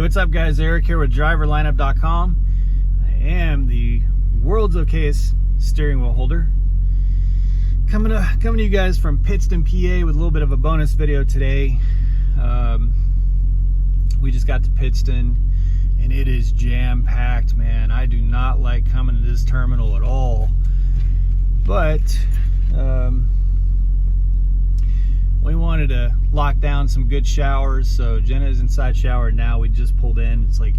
Hey, what's up, guys? Eric here with driverlineup.com. I am the world's okayest steering wheel holder. Coming to you guys from Pittston, PA with a little bit of a bonus video today. We just got to Pittston and it is jam-packed, man. I do not like coming to this terminal at all. But we wanted to lock down some good showers, so Jenna's inside shower now. We just pulled in. It's like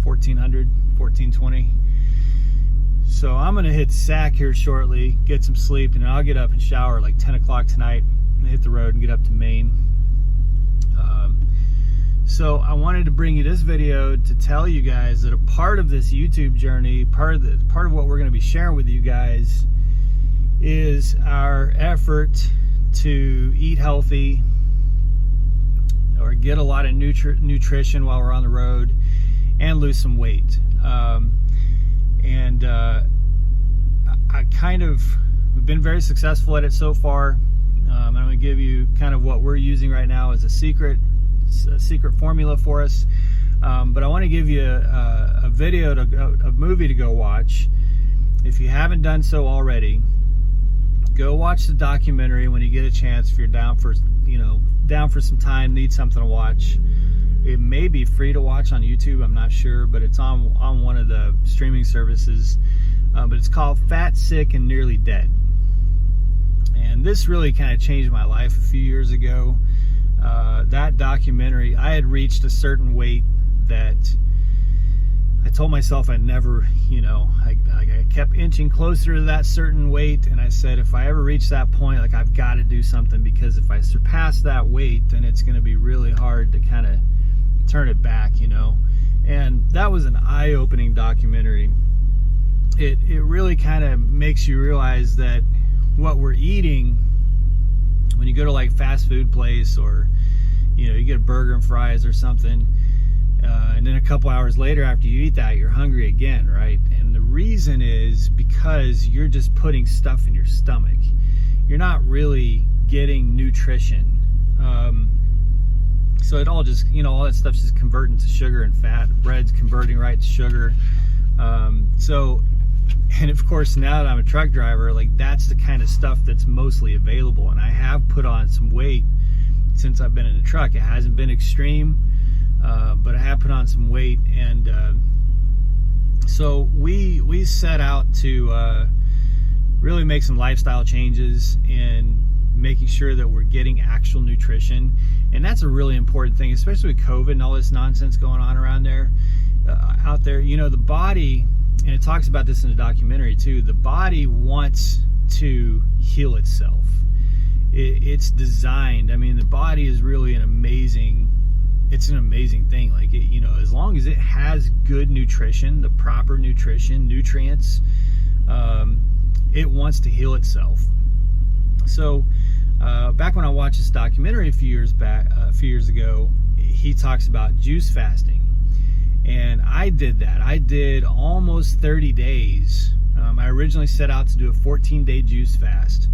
1420. So I'm gonna hit SAC here shortly, get some sleep, and I'll get up and shower like 10 o'clock tonight and hit the road and get up to Maine. So I wanted to bring you this video to tell you guys that a part of this YouTube journey, part of what we're going to be sharing with you guys, is our effort to eat healthy or get a lot of nutrition while we're on the road and lose some weight. We've been very successful at it so far. I'm going to give you kind of what we're using right now as a secret formula for us. But I want to give you a movie to go watch. If you haven't done so already, go watch the documentary when you get a chance. If you're down for some time, need something to watch. It may be free to watch on YouTube, I'm not sure, but it's on one of the streaming services. But it's called Fat, Sick, and Nearly Dead. And this really kind of changed my life a few years ago. That documentary, I had reached a certain weight that I told myself I'd never, I kept inching closer to that certain weight, and I said, if I ever reach that point, like, I've got to do something, because if I surpass that weight, then it's going to be really hard to kind of turn it back, And that was an eye-opening documentary. It really kind of makes you realize that what we're eating, when you go to like fast food place, or you get a burger and fries or something, and then a couple hours later after you eat that, you're hungry again, right? And the reason is because you're just putting stuff in your stomach. You're not really getting nutrition. So it all just, all that stuff's just converting to sugar and fat. The bread's converting right to sugar. And of course, now that I'm a truck driver, like, that's the kind of stuff that's mostly available. And I have put on some weight since I've been in the truck. It hasn't been extreme, but I have put on some weight. And so we set out to really make some lifestyle changes and making sure that we're getting actual nutrition. And that's a really important thing, especially with COVID and all this nonsense going on around there, out there. The body, and it talks about this in the documentary too, the body wants to heal itself. It's designed. I mean, the body is really an amazing thing. Like, as long as it has good nutrition, the proper nutrition, nutrients, it wants to heal itself. So back when I watched this documentary a few years ago, he talks about juice fasting. And I did that. I did almost 30 days. I originally set out to do a 14-day juice fast.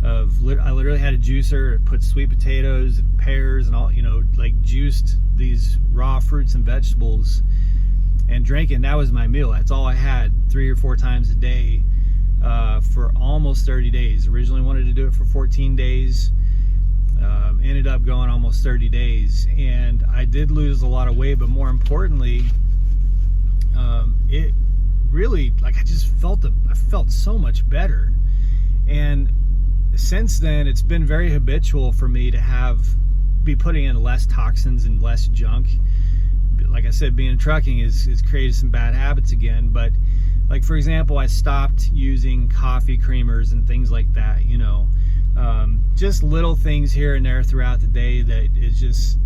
I literally had a juicer, put sweet potatoes and pears and all, like, juiced these raw fruits and vegetables and drank it. And that was my meal. That's all I had, 3 or 4 times a day for almost 30 days. Originally wanted to do it for 14 days. Ended up going almost 30 days, and I did lose a lot of weight, but more importantly, it really, like, I felt so much better. And since then, it's been very habitual for me to be putting in less toxins and less junk. Like I said, being in trucking has created some bad habits again. But, like, for example, I stopped using coffee creamers and things like that, just little things here and there throughout the day that is just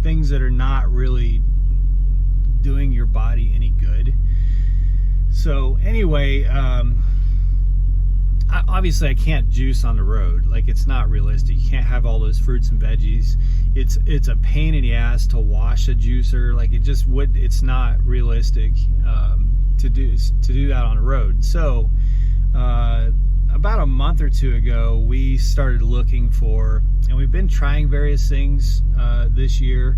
things that are not really doing your body any good. So anyway, obviously I can't juice on the road. Like, it's not realistic. You can't have all those fruits and veggies. It's a pain in the ass to wash a juicer. Like, it's not realistic to do that on the road. So about a month or two ago, we started looking for, and we've been trying various things this year,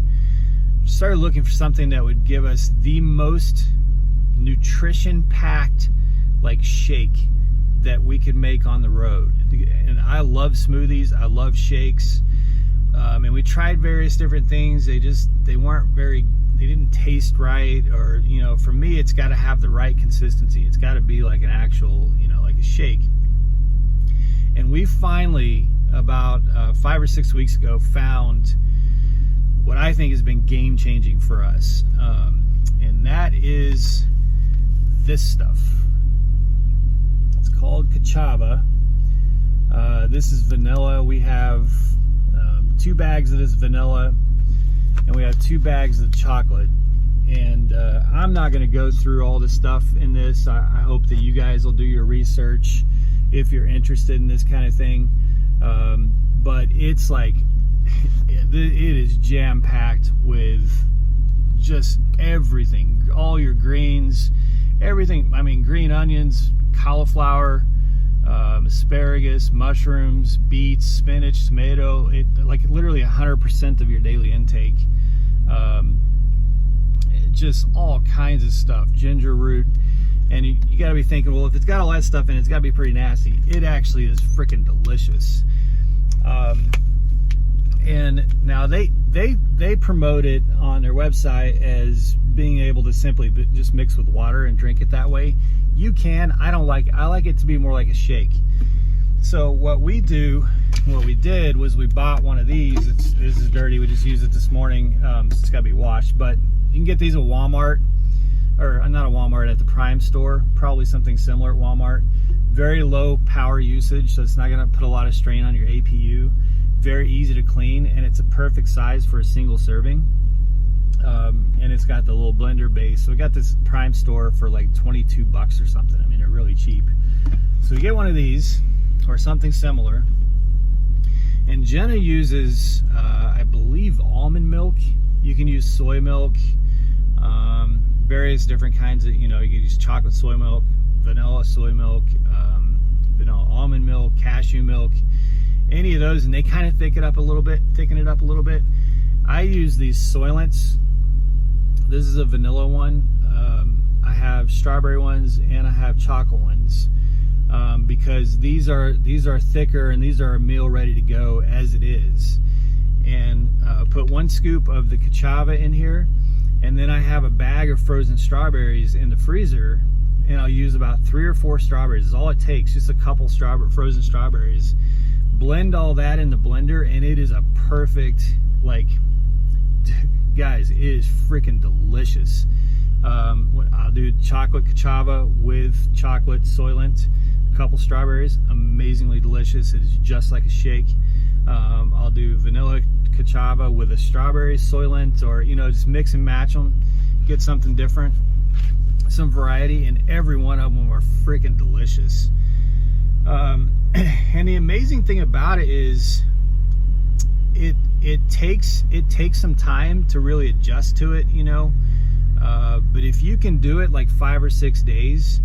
started looking for something that would give us the most nutrition packed like shake that we could make on the road. And I love smoothies, I love shakes, and we tried various different things. They didn't taste right, or for me it's got to have the right consistency. It's got to be like an actual, like a shake. And we finally, about 5 or 6 weeks ago, found what I think has been game changing for us, and that is this stuff. It's called Kachava. This is vanilla. We have 2 bags of this vanilla, and we have 2 bags of chocolate. And I'm not going to go through all the stuff in this. I hope that you guys will do your research if you're interested in this kind of thing. But it's like, it is jam-packed with just everything, all your greens, everything. I mean, green onions, cauliflower, asparagus, mushrooms, beets, spinach, tomato. Like literally 100% of your daily intake. Just all kinds of stuff, ginger root. And you got to be thinking, well, if it's got all that stuff in it, it's got to be pretty nasty. It actually is freaking delicious. And now they promote it on their website as being able to simply just mix with water and drink it that way. You can. I don't like it. I like it to be more like a shake. So what we did was we bought one of these. This is dirty. We just used it this morning. It's got to be washed, but you can get these at Walmart, or not at Walmart, at the Prime store. Probably something similar at Walmart. Very low power usage, so it's not going to put a lot of strain on your APU. Very easy to clean, and it's a perfect size for a single serving. And it's got the little blender base. So we got this Prime store for like 22 bucks or something. I mean, they're really cheap. So you get one of these or something similar. And Jenna uses, I believe, almond milk. You can use soy milk, various different kinds of, you can use chocolate soy milk, vanilla soy milk, vanilla almond milk, cashew milk, any of those, and they kind of thicken it up a little bit. I use these Soylents. This is a vanilla one. I have strawberry ones and I have chocolate ones, because these are thicker and these are a meal ready to go as it is. And put 1 scoop of the Kachava in here, and then I have a bag of frozen strawberries in the freezer, and I'll use about 3 or 4 strawberries. Is all it takes, just a couple frozen strawberries. Blend all that in the blender, and it is a perfect, like, guys, it is freaking delicious. I'll do chocolate Kachava with chocolate Soylent, a couple strawberries, amazingly delicious. It is just like a shake. I'll do vanilla Kachava with a strawberry Soylent, or just mix and match them, get something different, some variety, and every one of them are freaking delicious. And the amazing thing about it is it takes some time to really adjust to it, but if you can do it like 5 or 6 days,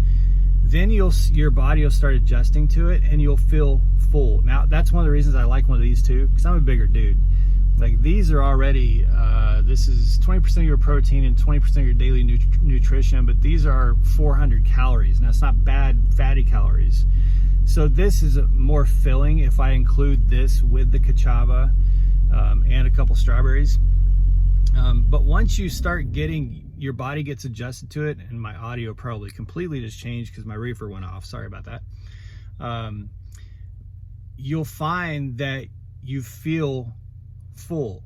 then your body will start adjusting to it, and you'll feel full. Now that's one of the reasons I like one of these too, because I'm a bigger dude. Like, these are already this is 20% of your protein and 20% of your daily nutrition, but these are 400 calories. Now, it's not bad fatty calories. So this is more filling if I include this with the Kachava and a couple strawberries. But once you start your body gets adjusted to it, and my audio probably completely just changed because my reefer went off. Sorry about that. You'll find that you feel full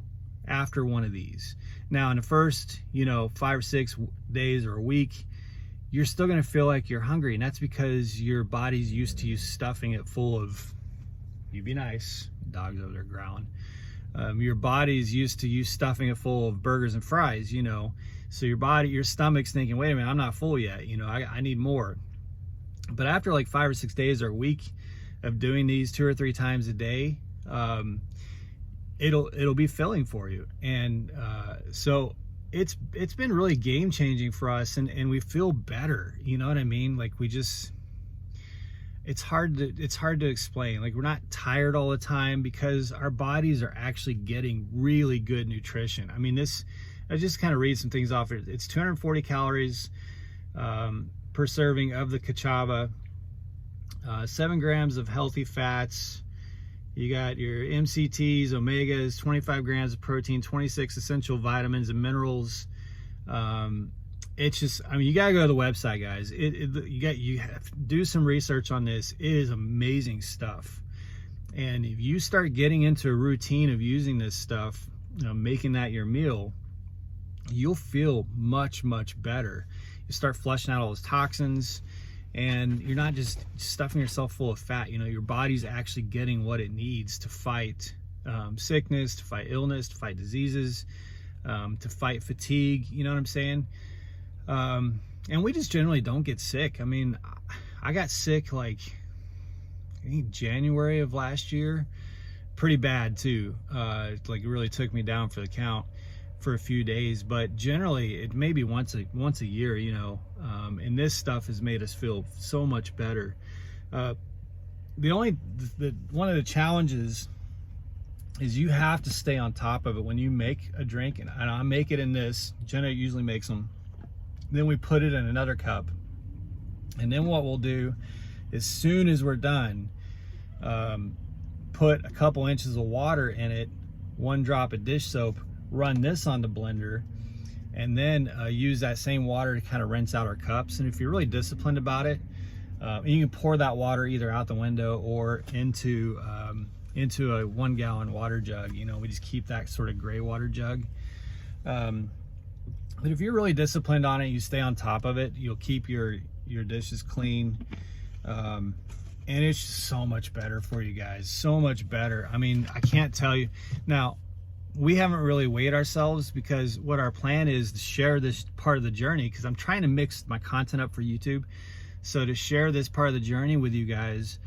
after one of these. Now, in the first 5 or 6 days or a week, you're still going to feel like you're hungry, and that's because your body's used to you stuffing it full of, you be nice, dog's over there growling. Your body's used to you stuffing it full of burgers and fries, so your stomach's thinking, wait a minute, I'm not full yet, I need more. But after like 5 or 6 days or a week of doing these 2 or 3 times a day, it'll be filling for you. And so it's been really game changing for us, and we feel better, you know what I mean? Like, it's hard to explain. Like, we're not tired all the time because our bodies are actually getting really good nutrition. I mean, I just kind of read some things off. It's 240 calories per serving of the Kachava, 7 grams of healthy fats. You got your MCTs, omegas, 25 grams of protein, 26 essential vitamins and minerals. It's just, I mean, you gotta go to the website, guys. You have to do some research on this. It is amazing stuff. And if you start getting into a routine of using this stuff, making that your meal, you'll feel much, much better. You start flushing out all those toxins, and you're not just stuffing yourself full of fat. Your body's actually getting what it needs to fight sickness, to fight illness, to fight diseases, to fight fatigue. You know what I'm saying? And we just generally don't get sick. I mean, I got sick like, I think January of last year, pretty bad too. Like, it really took me down for the count for a few days, but generally it may be once a year, and this stuff has made us feel so much better. One of the challenges is you have to stay on top of it when you make a drink, and I make it in this. Jenna usually makes them. Then we put it in another cup, and then what we'll do, as soon as we're done, put a couple inches of water in it, 1 drop of dish soap, run this on the blender, and then use that same water to kind of rinse out our cups. And if you're really disciplined about it, you can pour that water either out the window or into a 1 gallon water jug. We just keep that sort of gray water jug. But if you're really disciplined on it, you stay on top of it, you'll keep your dishes clean. And it's just so much better for you guys, so much better. I mean, I can't tell you. Now, we haven't really weighed ourselves because what our plan is to share this part of the journey, because I'm trying to mix my content up for YouTube. So to share this part of the journey with you guys,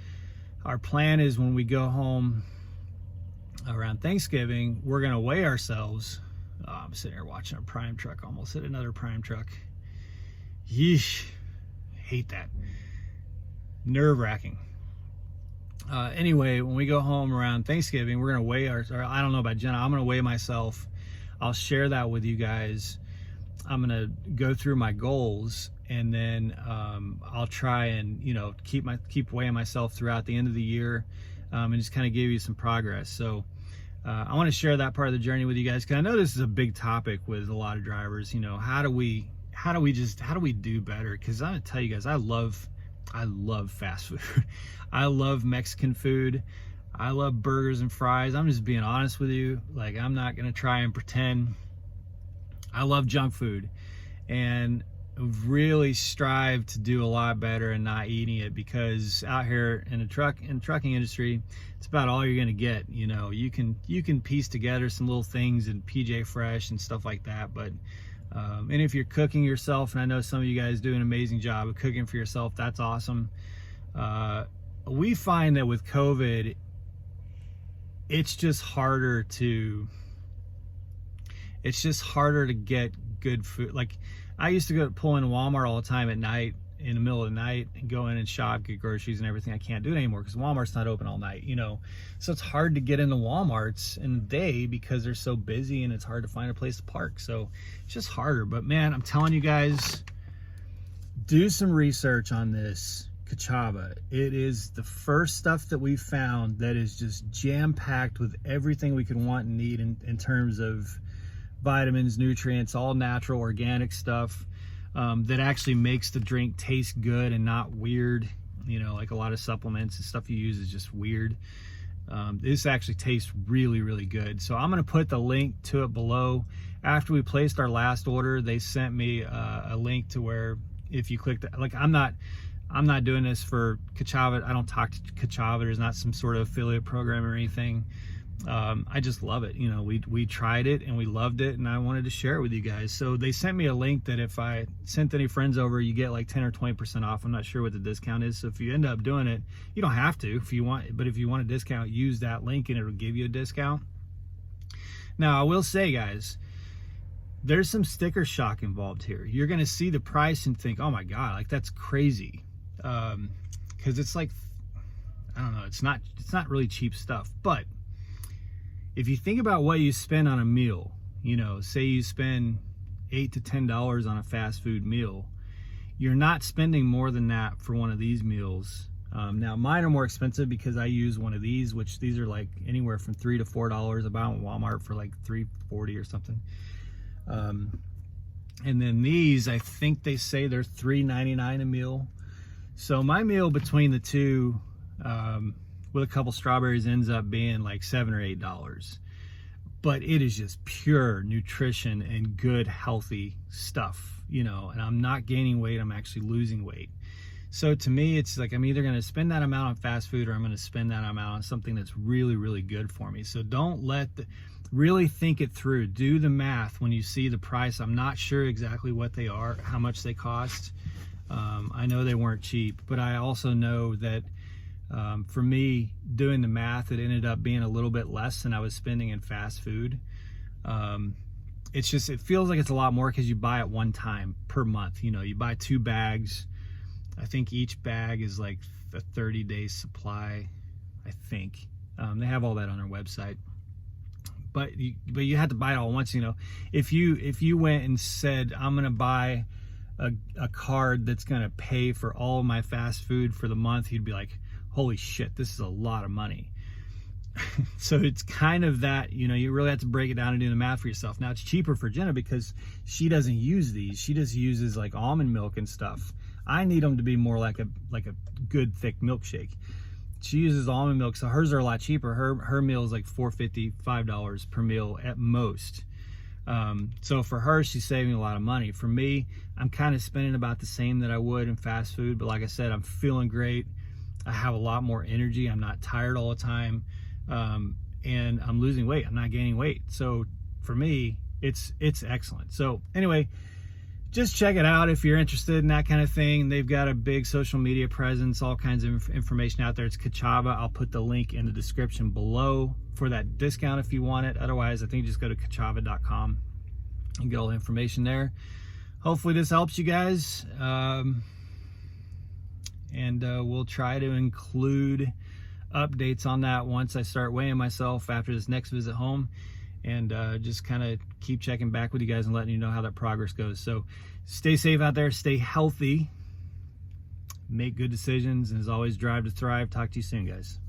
our plan is when we go home around Thanksgiving, we're gonna weigh ourselves. I'm sitting here watching a Prime truck almost hit another Prime truck. Yeesh, hate that. Nerve-wracking. Anyway, when we go home around Thanksgiving, we're gonna weigh I don't know about Jenna, I'm gonna weigh myself. I'll share that with you guys. I'm gonna go through my goals, and then I'll try and keep weighing myself throughout the end of the year, and just kind of give you some progress. So I want to share that part of the journey with you guys, because I know this is a big topic with a lot of drivers. How do we do better? Because I'm gonna tell you guys, I love fast food. I love Mexican food. I love burgers and fries. I'm just being honest with you. Like, I'm not gonna try and pretend. I love junk food, and really strive to do a lot better and not eating it, because out here in the trucking industry, it's about all you're gonna get. You can piece together some little things in PJ Fresh and stuff like that, but and if you're cooking yourself, and I know some of you guys do an amazing job of cooking for yourself, that's awesome. We find that with COVID, it's just harder to get good food. Like, I used to pull into Walmart all the time at night, in the middle of the night, and go in and shop, get groceries and everything. I can't do it anymore because Walmart's not open all night, So it's hard to get into Walmarts in the day because they're so busy, and it's hard to find a place to park. So it's just harder. But man, I'm telling you guys, do some research on this Kachava. It is the first stuff that we found that is just jam-packed with everything we could want and need in terms of vitamins, nutrients, all natural, organic stuff, that actually makes the drink taste good and not weird. Like a lot of supplements and stuff you use is just weird. This actually tastes really, really good. So I'm gonna put the link to it below. After we placed our last order, they sent me a link to where if you click that, like, I'm not doing this for Kachava. I don't talk to Kachava. There's not some sort of affiliate program or anything. I just love it. We tried it and we loved it, and I wanted to share it with you guys. So they sent me a link that if I sent any friends over, you get like 10 or 20% off. I'm not sure what the discount is. So if you end up doing it, you don't have to if you want, but if you want a discount, use that link and it'll give you a discount. Now, I will say, guys, there's some sticker shock involved here. You're going to see the price and think, oh my God, like, that's crazy. Because it's like I don't know, it's not really cheap stuff. But if you think about what you spend on a meal, you know, say you spend $8 to $10 on a fast food meal, you're not spending more than that for one of these meals. Now mine are more expensive because I use one of these, which these are like anywhere from $3 to $4. I buy them at Walmart for like $3.40 or something. And then these, I think they say they're $3.99 a meal. So my meal between the two, with a couple strawberries, ends up being like $7 or $8. But it is just pure nutrition and good, healthy stuff, you know, and I'm not gaining weight, I'm actually losing weight. So to me, it's like I'm either going to spend that amount on fast food or I'm going to spend that amount on something that's really, really good for me. So don't really think it through. Do the math when you see the price. I'm not sure exactly what they are, how much they cost. I know they weren't cheap, but I also know that for me, doing the math, it ended up being a little bit less than I was spending in fast food. It's just, it feels like it's a lot more because you buy it one time per month. You know, you buy 2 bags. I think each bag is like a 30-day supply, I think. They have all that on their website. But you have to buy it all at once, you know. If you went and said, I'm going to buy a card that's going to pay for all of my fast food for the month, you'd be like, holy shit, this is a lot of money. So it's kind of that, you know, you really have to break it down and do the math for yourself. Now it's cheaper for Jenna because she doesn't use these. She just uses like almond milk and stuff. I need them to be more like a good thick milkshake. She uses almond milk, so hers are a lot cheaper. Her meal is like $4.50, $5 per meal at most. So for her, she's saving a lot of money. For me, I'm kind of spending about the same that I would in fast food, but like I said, I'm feeling great. I have a lot more energy. I'm not tired all the time. And I'm losing weight. I'm not gaining weight. So for me, it's excellent. So anyway, just check it out if you're interested in that kind of thing. They've got a big social media presence, all kinds of information out there. It's Kachava. I'll put the link in the description below for that discount if you want it. Otherwise, I think just go to kachava.com and get all the information there. Hopefully this helps you guys. And we'll try to include updates on that once I start weighing myself after this next visit home, and just kind of keep checking back with you guys and letting you know how that progress goes. So stay safe out there, stay healthy, make good decisions, and as always, drive to thrive. Talk to you soon, guys.